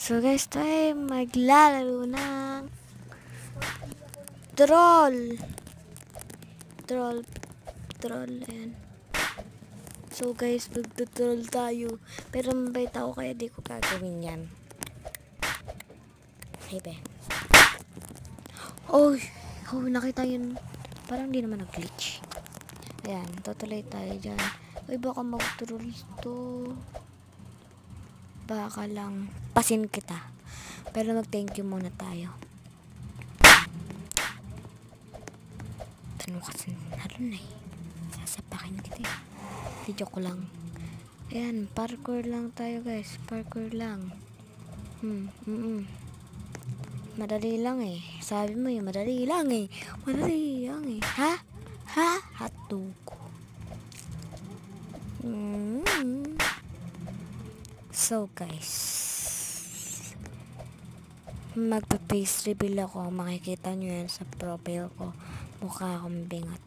So guys, tayo maglalaro ng troll. Ayan. So guys, magtutroll tayo. Pero mabait ako kaya di ko gagawin yan. Hey be. Oh, nakita yun. Parang di naman nag-glitch. Ayan, tutuloy tayo dyan. Uy, baka mag-troll to. Baka lang pasin kita. Pero mag-thank you muna tayo. Ano kasi naroon eh. Sasapakin kita eh. Video ko lang. Ayan, parkour lang tayo guys. Parkour lang. Madali lang eh. Sabi mo yung madali lang eh. Madali lang eh. Ha? Hatuko. So guys, magpa-face reveal ako. Makikita nyo yan sa profile ko. Mukha akong bingot.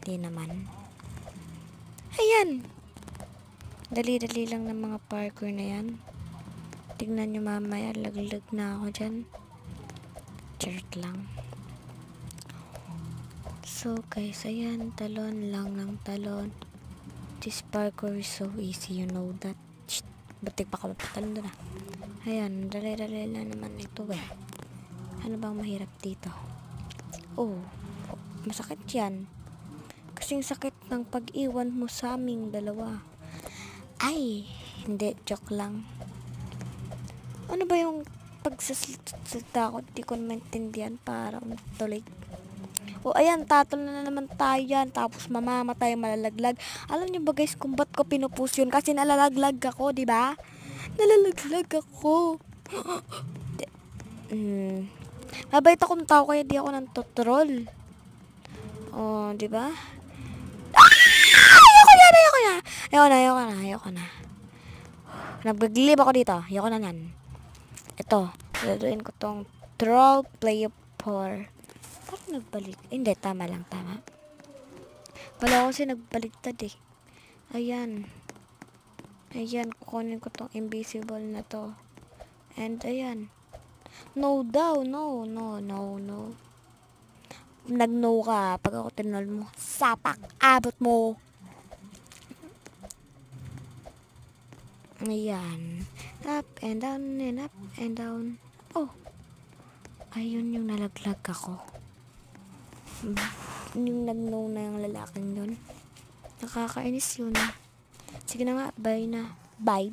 Di naman. Ayan. Dali-dali lang ng mga parkour na yan. Tignan nyo mamaya. Laglag na ako dyan. Charot lang. So guys, ayan. Talon lang ng talon. This parkour is so easy. You know that. Shh. Batik pa ka mapatalon doon ah. Ayan. Dali-dali lang naman ito eh. Ano bang mahirap dito? Oh, masakit yan. Kasing sakit ng pag-iwan mo sa aming dalawa. Ay, hindi, joke lang. Ano ba yung pagsasalita ko? Di ko maintindihan para tuloy. O ayan, tatol na naman tayo yan. Tapos mamamatay, malalaglag. Alam niyo ba guys kung ba't ko pinupush yun? Kasi nalalaglag ako, di ba? Nalalaglag ako. Mabait akong tao kaya di ako nang tutroll. Oh, di ba? Ayoko na. Nag-glib ako dito. Ayoko na yan. Ito, laluin ko tong troll play 4. Parang nagbalik. Hindi, tama. Wala kasi nagbaliktad eh. Ayan, kukunin ko tong invisible na to. And ayan. No daw, no. Nag-no ka pag ako tinol mo. Sapak, abot mo. Ayan. Up and down and up and down. Oh. Ayun yung nalaglag ako. Yung nag-no na yung lalaking yun. Nakakainis yun. Sige na nga, bye na. Bye.